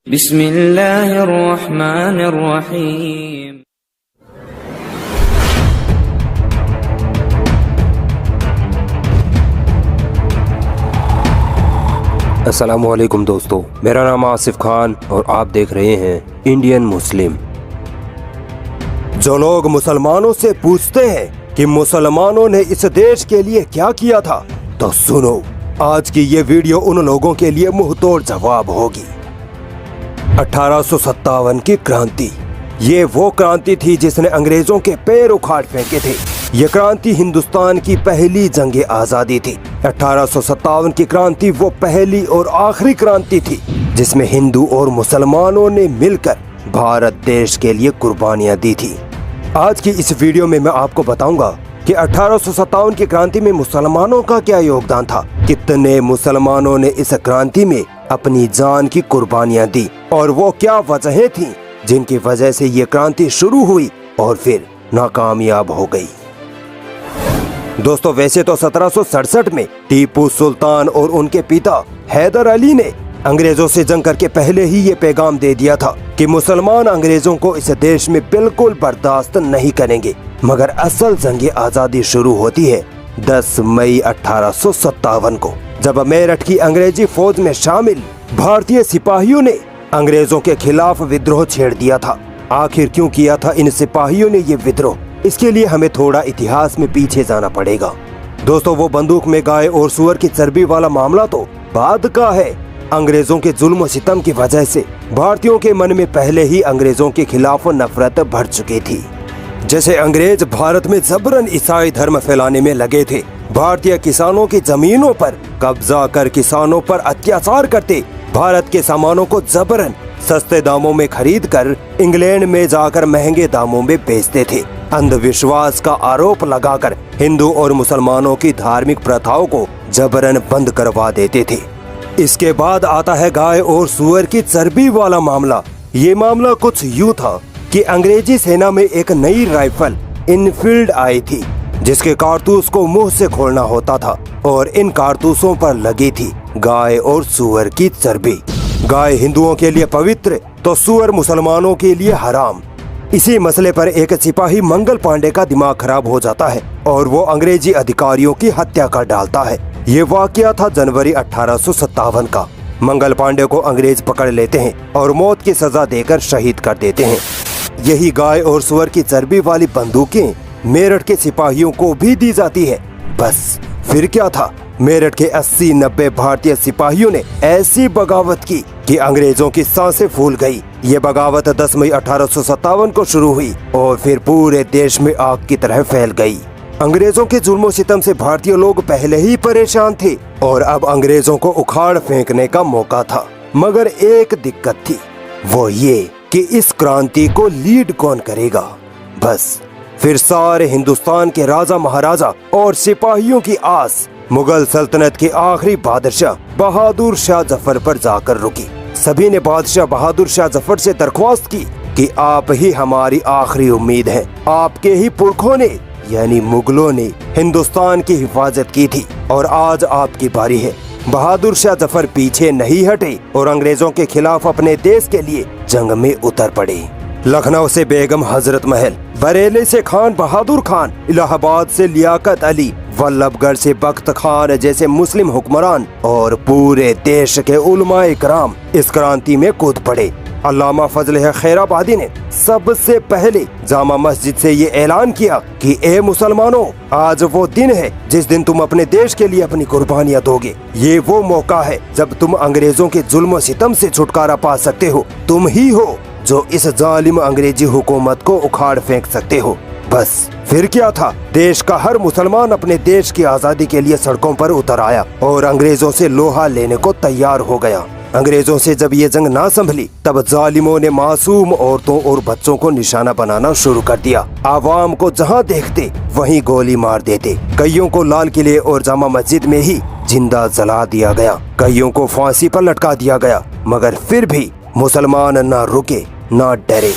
बिस्मिल्लाहिर्रहमानिर्रहीम। अस्सलामुअलैकुम दोस्तों, मेरा नाम आसिफ खान और आप देख रहे हैं इंडियन मुस्लिम। जो लोग मुसलमानों से पूछते हैं कि मुसलमानों ने इस देश के लिए क्या किया था, तो सुनो, आज की ये वीडियो उन लोगों के लिए मुंहतोड़ जवाब होगी। 1857 की क्रांति, ये वो क्रांति थी जिसने अंग्रेजों के पैर उखाड़ फेंके थे। ये क्रांति हिंदुस्तान की पहली जंग आजादी थी। 1857 की क्रांति वो पहली और आखिरी क्रांति थी जिसमें हिंदू और मुसलमानों ने मिलकर भारत देश के लिए कुर्बानियां दी थी। आज की इस वीडियो में मैं आपको बताऊंगा कि 1857 की क्रांति में मुसलमानों का क्या योगदान था, कितने मुसलमानों ने इस क्रांति में अपनी जान की कुर्बानियां दी और वो क्या वजहें थीं जिनकी वजह से ये क्रांति शुरू हुई और फिर नाकामयाब हो गई। दोस्तों, वैसे तो 1767 में टीपू सुल्तान और उनके पिता हैदर अली ने अंग्रेजों से जंग करके पहले ही ये पैगाम दे दिया था कि मुसलमान अंग्रेजों को इस देश में बिल्कुल बर्दाश्त नहीं करेंगे। मगर असल जंग आजादी शुरू होती है 10 मई 1857 को, जब मेरठ की अंग्रेजी फौज में शामिल भारतीय सिपाहियों ने अंग्रेजों के खिलाफ विद्रोह छेड़ दिया था। आखिर क्यों किया था इन सिपाहियों ने ये विद्रोह, इसके लिए हमें थोड़ा इतिहास में पीछे जाना पड़ेगा। दोस्तों, वो बंदूक में गाय और सुअर की चर्बी वाला मामला तो बाद का है। अंग्रेजों के जुल्म और सितम की वजह से भारतीयों के मन में पहले ही अंग्रेजों के खिलाफ नफरत भर चुकी थी। जैसे अंग्रेज भारत में जबरन ईसाई धर्म फैलाने में लगे थे, भारतीय किसानों की जमीनों पर कब्जा कर किसानों पर अत्याचार करते, भारत के सामानों को जबरन सस्ते दामों में खरीद कर इंग्लैंड में जाकर महंगे दामों में बेचते थे, अंधविश्वास का आरोप लगाकर हिंदू और मुसलमानों की धार्मिक प्रथाओं को जबरन बंद करवा देते थे। इसके बाद आता है गाय और सुअर की चर्बी वाला मामला। ये मामला कुछ यूँ था कि अंग्रेजी सेना में एक नई राइफल इनफील्ड आई थी जिसके कारतूस को मुंह से खोलना होता था और इन कारतूसों पर लगी थी गाय और सुअर की चर्बी। गाय हिंदुओं के लिए पवित्र तो सुअर मुसलमानों के लिए हराम। इसी मसले पर एक सिपाही मंगल पांडे का दिमाग खराब हो जाता है और वो अंग्रेजी अधिकारियों की हत्या कर डालता है। ये वाकया था जनवरी 1857 का। मंगल पांडे को अंग्रेज पकड़ लेते हैं और मौत की सजा देकर शहीद कर देते हैं। यही गाय और सुअर की चर्बी वाली बंदूकें मेरठ के सिपाहियों को भी दी जाती है। बस फिर क्या था, मेरठ के 80-90 भारतीय सिपाहियों ने ऐसी बगावत की कि अंग्रेजों की सांसें फूल गई। ये बगावत 10 मई 1857 को शुरू हुई और फिर पूरे देश में आग की तरह फैल गई। अंग्रेजों के जुल्मों सितम से भारतीय लोग पहले ही परेशान थे और अब अंग्रेजों को उखाड़ फेंकने का मौका था। मगर एक दिक्कत थी, वो ये कि इस क्रांति को लीड कौन करेगा। बस फिर सारे हिंदुस्तान के राजा महाराजा और सिपाहियों की आस मुगल सल्तनत के आखिरी बादशाह बहादुर शाह जफर पर जाकर रुकी। सभी ने बादशाह बहादुर शाह जफर से दरख्वास्त की कि आप ही हमारी आखिरी उम्मीद हैं। आपके ही पुरखों ने यानी मुगलों ने हिंदुस्तान की हिफाजत की थी और आज आपकी बारी है। बहादुर शाह जफर पीछे नहीं हटे और अंग्रेजों के खिलाफ अपने देश के लिए जंग में उतर पड़े। लखनऊ से बेगम हजरत महल, बरेली से खान बहादुर खान, इलाहाबाद से लियाकत अली, वल्लभगढ़ से बख्त खान जैसे मुस्लिम हुक्मरान और पूरे देश के उलमाए कराम इस क्रांति में कूद पड़े। अल्लामा फजल खैराबादी ने सबसे पहले जामा मस्जिद से ये ऐलान किया कि ए मुसलमानों, आज वो दिन है जिस दिन तुम अपने देश के लिए अपनी कुर्बानियां दोगे। ये वो मौका है जब तुम अंग्रेजों के जुल्म सितम से छुटकारा पा सकते हो। तुम ही हो जो इस जालिम अंग्रेजी हुकूमत को उखाड़ फेंक सकते हो। बस फिर क्या था, देश का हर मुसलमान अपने देश की आजादी के लिए सड़कों पर उतर आया और अंग्रेजों से लोहा लेने को तैयार हो गया। अंग्रेजों से जब ये जंग ना संभली, तब जालिमों ने मासूम औरतों और बच्चों को निशाना बनाना शुरू कर दिया। आवाम को जहाँ देखते वहीं गोली मार देते। कईयों को लाल किले और जामा मस्जिद में ही जिंदा जला दिया गया, कईयों को फांसी पर लटका दिया गया। मगर फिर भी मुसलमान ना रुके ना डरे।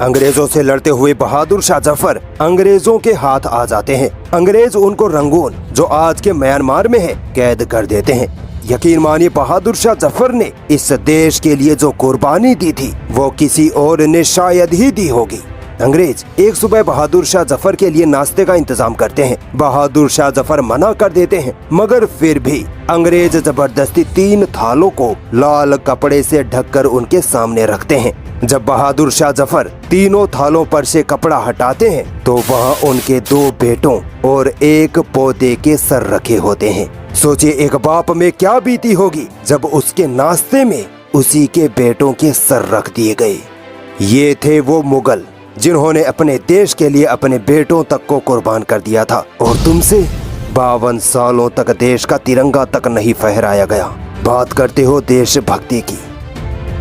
अंग्रेजों से लड़ते हुए बहादुर शाह जफर अंग्रेजों के हाथ आ जाते हैं। अंग्रेज उनको रंगून, जो आज के म्यांमार में है, कैद कर देते हैं। यकीन मानिए बहादुर शाह जफर ने इस देश के लिए जो कुर्बानी दी थी वो किसी और ने शायद ही दी होगी। अंग्रेज एक सुबह बहादुर शाह जफर के लिए नाश्ते का इंतजाम करते हैं। बहादुर शाह जफर मना कर देते हैं, मगर फिर भी अंग्रेज जबरदस्ती 3 थालों को लाल कपड़े से ढककर उनके सामने रखते हैं। जब बहादुर शाह जफर तीनों थालों पर से कपड़ा हटाते हैं तो वहाँ उनके 2 बेटों और एक पौधे के सर रखे होते हैं। सोचिए एक बाप में क्या बीती होगी जब उसके नाश्ते में उसी के बेटों के सर रख दिए गए। ये थे वो मुगल जिन्होंने अपने देश के लिए अपने बेटों तक को कुर्बान कर दिया था, और तुमसे 52 सालों तक देश का तिरंगा तक नहीं फहराया गया। बात करते हो देशभक्ति की।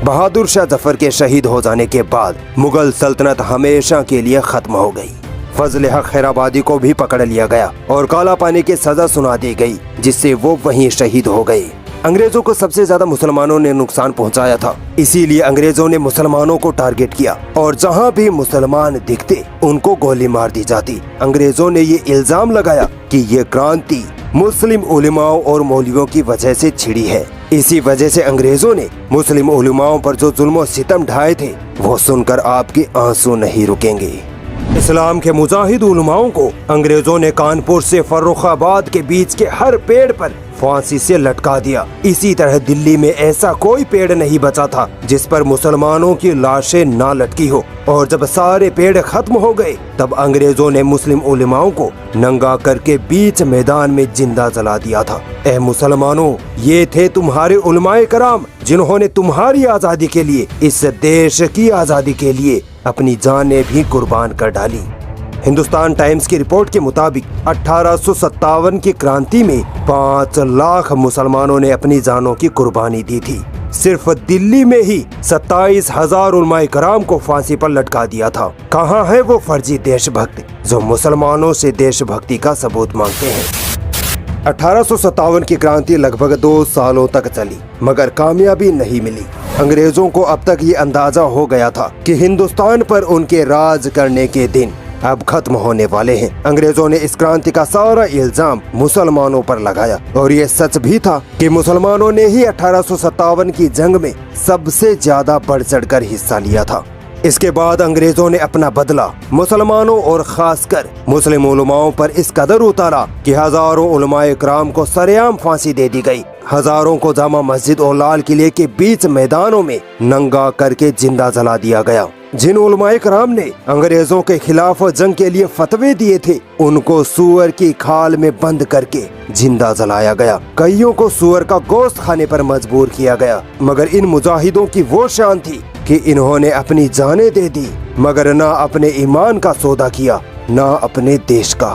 बहादुर शाह जफर के शहीद हो जाने के बाद मुगल सल्तनत हमेशा के लिए खत्म हो गई। फजल हक खैराबादी को भी पकड़ लिया गया और काला पानी की सजा सुना दी गई, जिससे वो वहीं शहीद हो गए। अंग्रेजों को सबसे ज्यादा मुसलमानों ने नुकसान पहुंचाया था, इसीलिए अंग्रेजों ने मुसलमानों को टारगेट किया और जहां भी मुसलमान दिखते उनको गोली मार दी जाती। अंग्रेजों ने ये इल्जाम लगाया कि ये क्रांति मुस्लिम उलेमाओं और मौलवियों की वजह से छिड़ी है। इसी वजह से अंग्रेजों ने मुस्लिम उलेमाओं पर जो जुल्म और सितम ढाए थे वो सुनकर आपके आंसू नहीं रुकेंगे। इस्लाम के मुजाहिद उलमाओं को अंग्रेजों ने कानपुर से फर्रुखाबाद के बीच के हर पेड़ पर फांसी से लटका दिया। इसी तरह दिल्ली में ऐसा कोई पेड़ नहीं बचा था जिस पर मुसलमानों की लाशें ना लटकी हो, और जब सारे पेड़ खत्म हो गए तब अंग्रेजों ने मुस्लिम उलेमाओं को नंगा करके बीच मैदान में जिंदा जला दिया था। ए मुसलमानों, ये थे तुम्हारे उलमाए कराम जिन्होंने तुम्हारी आजादी के लिए, इस देश की आजादी के लिए अपनी जानें भी कुर्बान कर डाली। हिंदुस्तान टाइम्स की रिपोर्ट के मुताबिक 1857 की क्रांति में 5 लाख मुसलमानों ने अपनी जानों की कुर्बानी दी थी। सिर्फ दिल्ली में ही 27,000 उलमाए कराम को फांसी पर लटका दिया था। कहाँ है वो फर्जी देशभक्त जो मुसलमानों से देशभक्ति का सबूत मांगते हैं। 1857 की क्रांति लगभग 2 सालों तक चली, मगर कामयाबी नहीं मिली। अंग्रेजों को अब तक ये अंदाजा हो गया था कि हिंदुस्तान पर उनके राज करने के दिन अब खत्म होने वाले हैं। अंग्रेजों ने इस क्रांति का सारा इल्जाम मुसलमानों पर लगाया, और ये सच भी था कि मुसलमानों ने ही 1857 की जंग में सबसे ज्यादा बढ़ चढ़कर हिस्सा लिया था। इसके बाद अंग्रेजों ने अपना बदला मुसलमानों और खासकर मुस्लिम उलमाओं पर इस कदर उतारा कि हजारों उलमाए कराम को सरेआम फांसी दे दी गई। हजारों को जामा मस्जिद और लाल किले के बीच मैदानों में नंगा करके जिंदा जला दिया गया। जिन उलमाए कराम ने अंग्रेजों के खिलाफ जंग के लिए फतवे दिए थे उनको सूअर की खाल में बंद करके जिंदा जलाया गया। कईयों को सूअर का गोश्त खाने पर मजबूर किया गया। मगर इन मुजाहिदों की वो शान थी कि इन्होंने अपनी जानें दे दी, मगर ना अपने ईमान का सौदा किया, ना अपने देश का।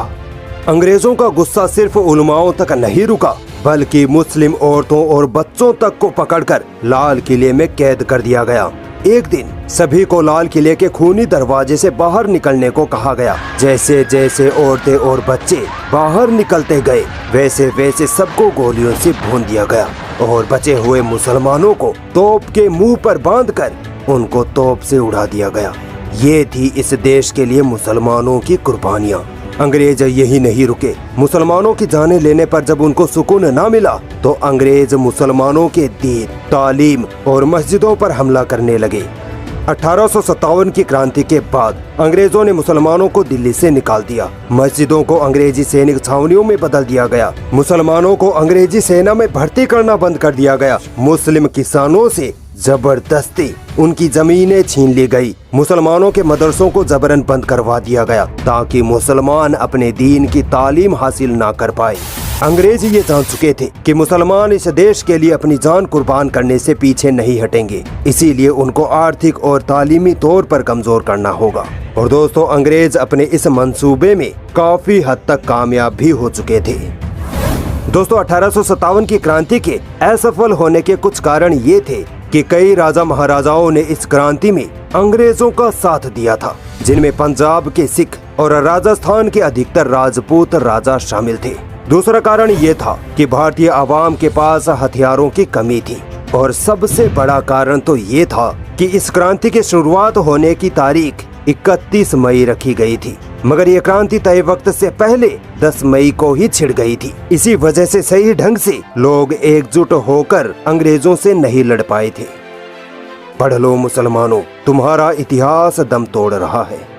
अंग्रेजों का गुस्सा सिर्फ उलमाओं तक नहीं रुका, बल्कि मुस्लिम औरतों और बच्चों तक को पकड़कर लाल किले में कैद कर दिया गया। एक दिन सभी को लाल किले के खूनी दरवाजे से बाहर निकलने को कहा गया। जैसे जैसे औरतें और बच्चे बाहर निकलते गए वैसे वैसे सबको गोलियों से भून दिया गया, और बचे हुए मुसलमानों को तोप के मुंह पर बांधकर उनको तोप से उड़ा दिया गया। ये थी इस देश के लिए मुसलमानों की कुर्बानियां। अंग्रेज यही नहीं रुके। मुसलमानों की जानें लेने पर जब उनको सुकून ना मिला तो अंग्रेज मुसलमानों के दीन, तालीम और मस्जिदों पर हमला करने लगे। 1857 की क्रांति के बाद अंग्रेजों ने मुसलमानों को दिल्ली से निकाल दिया। मस्जिदों को अंग्रेजी सैनिक छावनियों में बदल दिया गया। मुसलमानों को अंग्रेजी सेना में भर्ती करना बंद कर दिया गया। मुस्लिम किसानों से जबरदस्ती उनकी जमीनें छीन ली गई। मुसलमानों के मदरसों को जबरन बंद करवा दिया गया ताकि मुसलमान अपने दीन की तालीम हासिल ना कर पाए। अंग्रेज ये जान चुके थे कि मुसलमान इस देश के लिए अपनी जान कुर्बान करने से पीछे नहीं हटेंगे, इसीलिए उनको आर्थिक और तालीमी तौर पर कमजोर करना होगा। और दोस्तों, अंग्रेज अपने इस मंसूबे में काफी हद तक कामयाब भी हो चुके थे। दोस्तों, 1857 की क्रांति के असफल होने के कुछ कारण ये थे कि कई राजा महाराजाओं ने इस क्रांति में अंग्रेजों का साथ दिया था, जिनमें पंजाब के सिख और राजस्थान के अधिकतर राजपूत राजा शामिल थे। दूसरा कारण ये था कि भारतीय आवाम के पास हथियारों की कमी थी, और सबसे बड़ा कारण तो ये था कि इस क्रांति की शुरुआत होने की तारीख 31 मई रखी गई थी। मगर ये क्रांति तय वक्त से पहले 10 मई को ही छिड़ गई थी। इसी वजह से सही ढंग से लोग एकजुट होकर अंग्रेजों से नहीं लड़ पाए थे। पढ़ लो मुसलमानों, तुम्हारा इतिहास दम तोड़ रहा है।